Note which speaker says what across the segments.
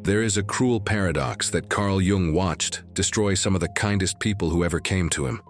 Speaker 1: There is a cruel paradox that Carl Jung watched destroy some of the kindest people who ever came to him.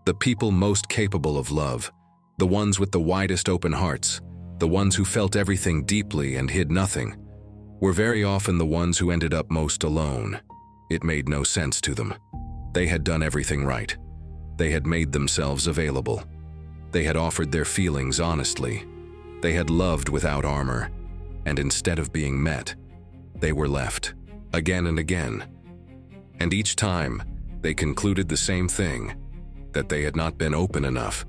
Speaker 1: The people most capable of love, the ones with the widest open hearts, the ones who felt everything deeply and hid nothing, were very often the ones who ended up most alone. It made no sense to them. They had done everything right. They had made themselves available. They had offered their feelings honestly. They had loved without armor, and instead of being met, they were left, again and again. And each time, they concluded the same thing, that they had not been open enough,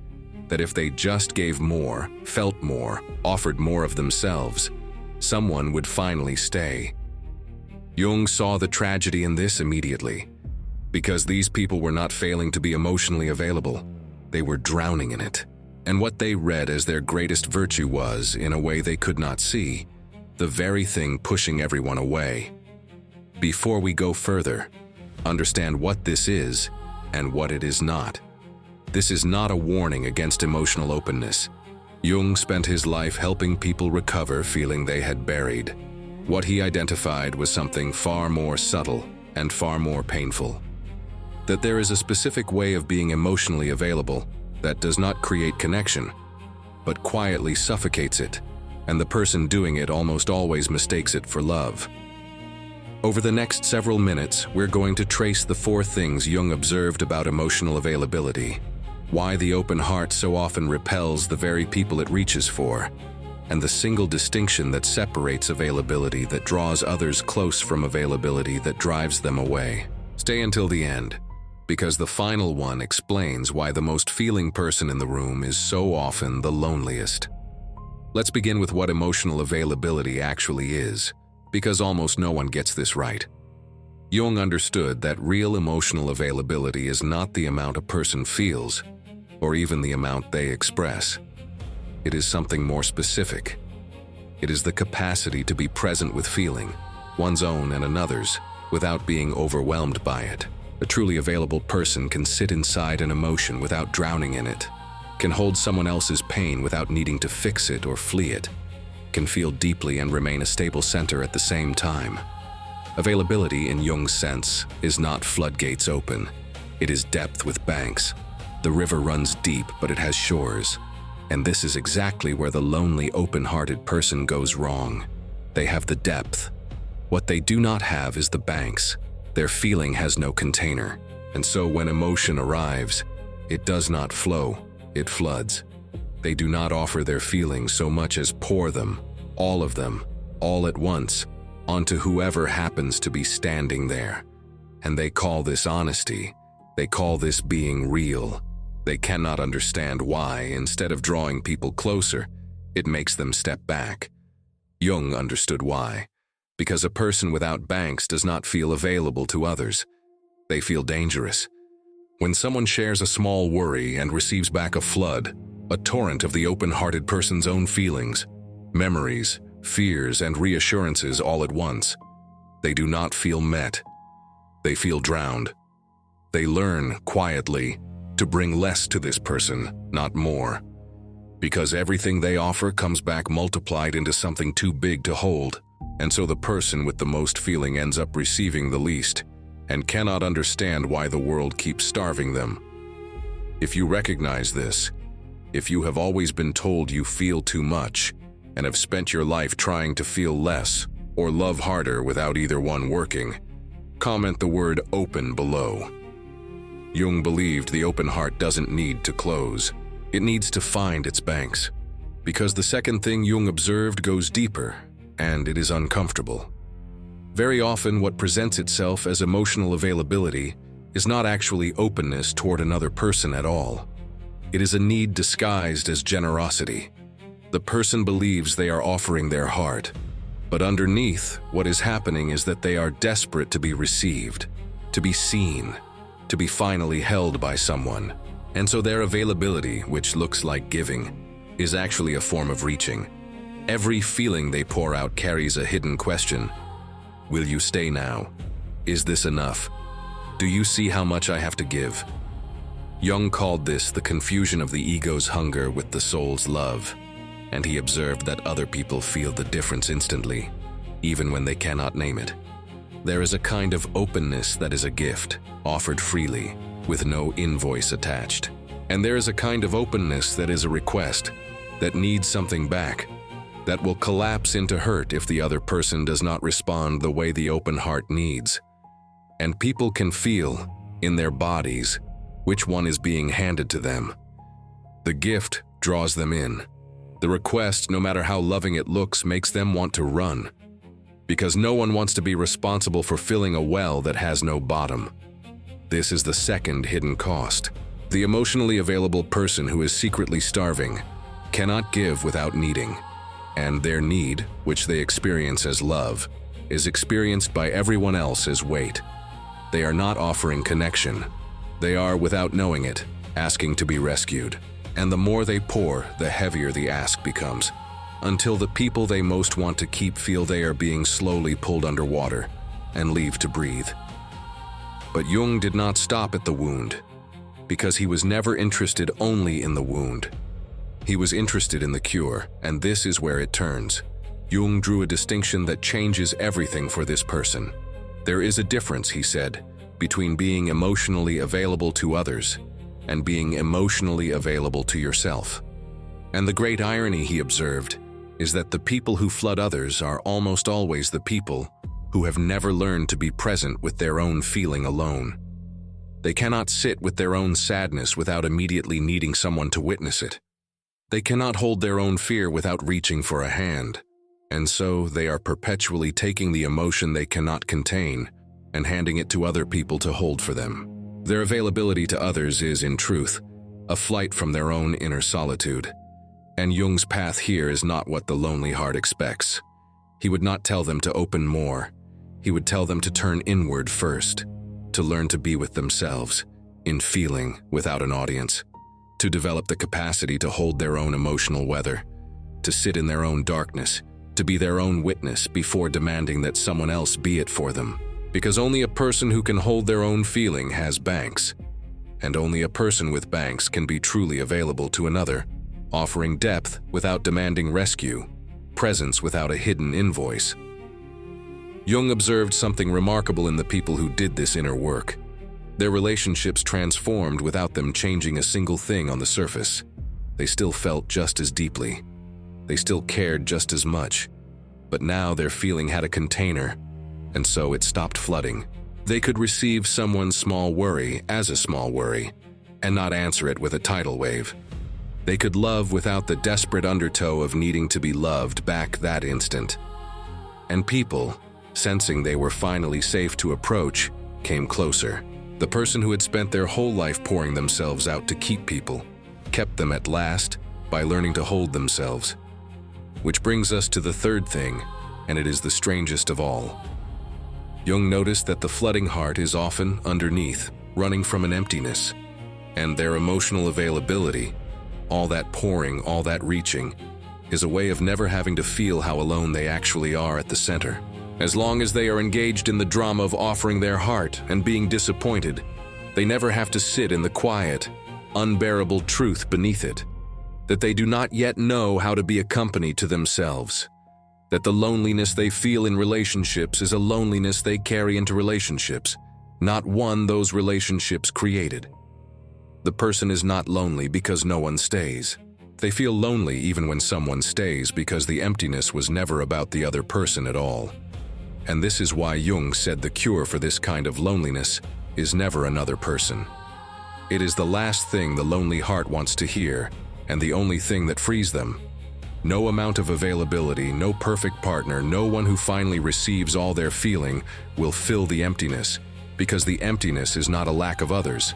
Speaker 1: that if they just gave more, felt more, offered more of themselves, someone would finally stay. Jung saw the tragedy in this immediately, because these people were not failing to be emotionally available, they were drowning in it. And what they read as their greatest virtue was, in a way they could not see, the very thing pushing everyone away. Before we go further, understand what this is and what it is not. This is not a warning against emotional openness. Jung spent his life helping people recover feeling they had buried. What he identified was something far more subtle and far more painful. That there is a specific way of being emotionally available that does not create connection, but quietly suffocates it, and the person doing it almost always mistakes it for love. Over the next several minutes, we're going to trace the 4 things Jung observed about emotional availability, why the open heart so often repels the very people it reaches for, and the single distinction that separates availability that draws others close from availability that drives them away. Stay until the end, because the final one explains why the most feeling person in the room is so often the loneliest. Let's begin with what emotional availability actually is, because almost no one gets this right. Jung understood that real emotional availability is not the amount a person feels, or even the amount they express. It is something more specific. It is the capacity to be present with feeling, one's own and another's, without being overwhelmed by it. A truly available person can sit inside an emotion without drowning in it, can hold someone else's pain without needing to fix it or flee it, can feel deeply and remain a stable center at the same time. Availability, in Jung's sense, is not floodgates open. It is depth with banks. The river runs deep, but it has shores. And this is exactly where the lonely, open-hearted person goes wrong. They have the depth. What they do not have is the banks. Their feeling has no container. And so when emotion arrives, it does not flow, it floods. They do not offer their feelings so much as pour them, all at once, onto whoever happens to be standing there. And they call this honesty. They call this being real. They cannot understand why, instead of drawing people closer, it makes them step back. Jung understood why. Because a person without banks does not feel available to others. They feel dangerous. When someone shares a small worry and receives back a flood, a torrent of the open-hearted person's own feelings, memories, fears, and reassurances all at once, they do not feel met. They feel drowned. They learn, quietly, to bring less to this person, not more. Because everything they offer comes back multiplied into something too big to hold, and so the person with the most feeling ends up receiving the least, and cannot understand why the world keeps starving them. If you recognize this, if you have always been told you feel too much, and have spent your life trying to feel less, or love harder without either one working, comment the word open below. Jung believed the open heart doesn't need to close. It needs to find its banks. Because the second thing Jung observed goes deeper, and it is uncomfortable. Very often what presents itself as emotional availability is not actually openness toward another person at all. It is a need disguised as generosity. The person believes they are offering their heart, but underneath, what is happening is that they are desperate to be received, to be seen, to be finally held by someone. And so their availability, which looks like giving, is actually a form of reaching. Every feeling they pour out carries a hidden question. Will you stay now? Is this enough? Do you see how much I have to give? Jung called this the confusion of the ego's hunger with the soul's love, and he observed that other people feel the difference instantly, even when they cannot name it. There is a kind of openness that is a gift, offered freely, with no invoice attached. And there is a kind of openness that is a request, that needs something back, that will collapse into hurt if the other person does not respond the way the open heart needs. And people can feel, in their bodies, which one is being handed to them. The gift draws them in. The request, no matter how loving it looks, makes them want to run. Because no one wants to be responsible for filling a well that has no bottom. This is the second hidden cost. The emotionally available person who is secretly starving cannot give without needing. And their need, which they experience as love, is experienced by everyone else as weight. They are not offering connection. They are, without knowing it, asking to be rescued. And the more they pour, the heavier the ask becomes, until the people they most want to keep feel they are being slowly pulled underwater and leave to breathe. But Jung did not stop at the wound, because he was never interested only in the wound. He was interested in the cure, and this is where it turns. Jung drew a distinction that changes everything for this person. There is a difference, he said, between being emotionally available to others and being emotionally available to yourself. And the great irony, he observed, is that the people who flood others are almost always the people who have never learned to be present with their own feeling alone. They cannot sit with their own sadness without immediately needing someone to witness it. They cannot hold their own fear without reaching for a hand, and so they are perpetually taking the emotion they cannot contain and handing it to other people to hold for them. Their availability to others is, in truth, a flight from their own inner solitude. And Jung's path here is not what the lonely heart expects. He would not tell them to open more. He would tell them to turn inward first, to learn to be with themselves, in feeling without an audience, to develop the capacity to hold their own emotional weather, to sit in their own darkness, to be their own witness before demanding that someone else be it for them. Because only a person who can hold their own feeling has banks, and only a person with banks can be truly available to another, offering depth without demanding rescue, presence without a hidden invoice. Jung observed something remarkable in the people who did this inner work. Their relationships transformed without them changing a single thing on the surface. They still felt just as deeply. They still cared just as much. But now their feeling had a container, and so it stopped flooding. They could receive someone's small worry as a small worry, and not answer it with a tidal wave. They could love without the desperate undertow of needing to be loved back that instant. And people, sensing they were finally safe to approach, came closer. The person who had spent their whole life pouring themselves out to keep people, kept them at last by learning to hold themselves. Which brings us to the third thing, and it is the strangest of all. Jung noticed that the flooding heart is often underneath, running from an emptiness, and their emotional availability, all that pouring, all that reaching, is a way of never having to feel how alone they actually are at the center. As long as they are engaged in the drama of offering their heart and being disappointed, they never have to sit in the quiet, unbearable truth beneath it, that they do not yet know how to be a company to themselves, that the loneliness they feel in relationships is a loneliness they carry into relationships, not one those relationships created. The person is not lonely because no one stays. They feel lonely even when someone stays because the emptiness was never about the other person at all. And this is why Jung said the cure for this kind of loneliness is never another person. It is the last thing the lonely heart wants to hear, and the only thing that frees them. No amount of availability, no perfect partner, no one who finally receives all their feeling will fill the emptiness, because the emptiness is not a lack of others.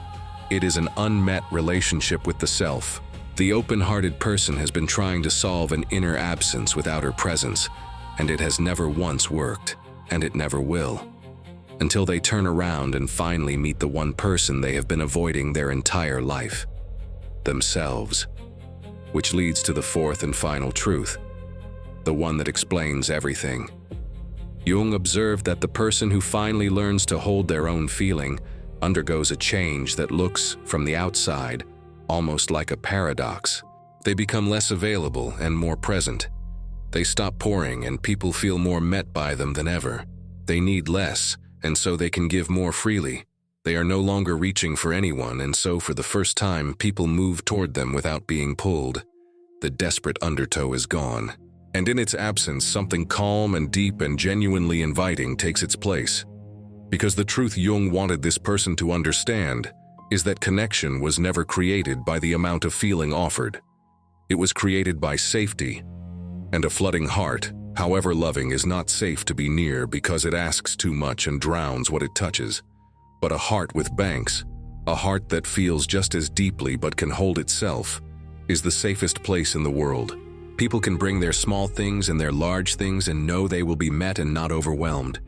Speaker 1: It is an unmet relationship with the self. The open-hearted person has been trying to solve an inner absence without her presence, and it has never once worked, and it never will, until they turn around and finally meet the one person they have been avoiding their entire life, themselves. Which leads to the fourth and final truth, the one that explains everything. Jung observed that the person who finally learns to hold their own feeling undergoes a change that looks, from the outside, almost like a paradox. They become less available and more present. They stop pouring and people feel more met by them than ever. They need less, and so they can give more freely. They are no longer reaching for anyone, and so for the first time, people move toward them without being pulled. The desperate undertow is gone, and in its absence, something calm and deep and genuinely inviting takes its place. Because the truth Jung wanted this person to understand is that connection was never created by the amount of feeling offered. It was created by safety, and a flooding heart, however loving, is not safe to be near because it asks too much and drowns what it touches. But a heart with banks, a heart that feels just as deeply but can hold itself, is the safest place in the world. People can bring their small things and their large things and know they will be met and not overwhelmed.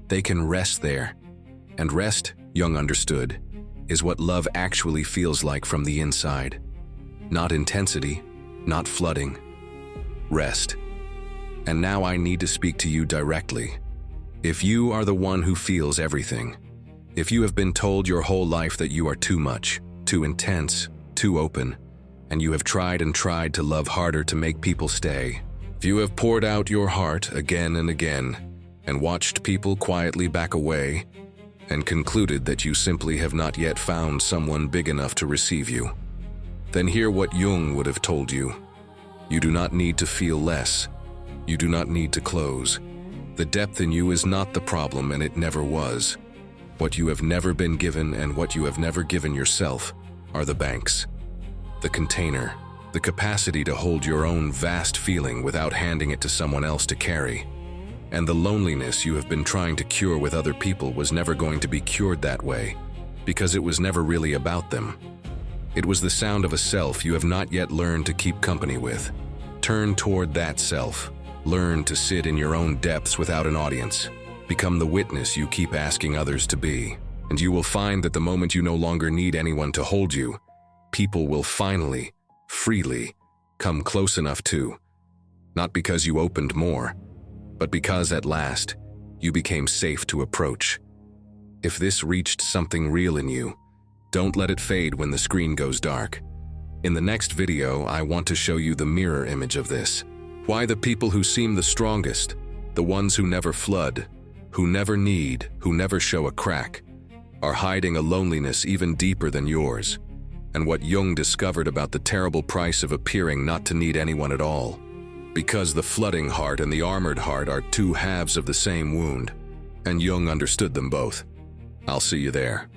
Speaker 1: They can rest there. And rest, Jung understood, is what love actually feels like from the inside. Not intensity, not flooding. Rest. And now I need to speak to you directly. If you are the one who feels everything, if you have been told your whole life that you are too much, too intense, too open, and you have tried and tried to love harder to make people stay, if you have poured out your heart again and again, and watched people quietly back away, and concluded that you simply have not yet found someone big enough to receive you, then hear what Jung would have told you. You do not need to feel less. You do not need to close. The depth in you is not the problem, and it never was. What you have never been given and what you have never given yourself are the banks, the container, the capacity to hold your own vast feeling without handing it to someone else to carry. And the loneliness you have been trying to cure with other people was never going to be cured that way, because it was never really about them. It was the sound of a self you have not yet learned to keep company with. Turn toward that self. Learn to sit in your own depths without an audience. Become the witness you keep asking others to be. And you will find that the moment you no longer need anyone to hold you, people will finally, freely, come close enough to. Not because you opened more, but because at last, you became safe to approach. If this reached something real in you, don't let it fade when the screen goes dark. In the next video, I want to show you the mirror image of this. Why the people who seem the strongest, the ones who never flood, who never need, who never show a crack, are hiding a loneliness even deeper than yours, and what Jung discovered about the terrible price of appearing not to need anyone at all. Because the flooding heart and the armored heart are two halves of the same wound, and Jung understood them both. I'll see you there.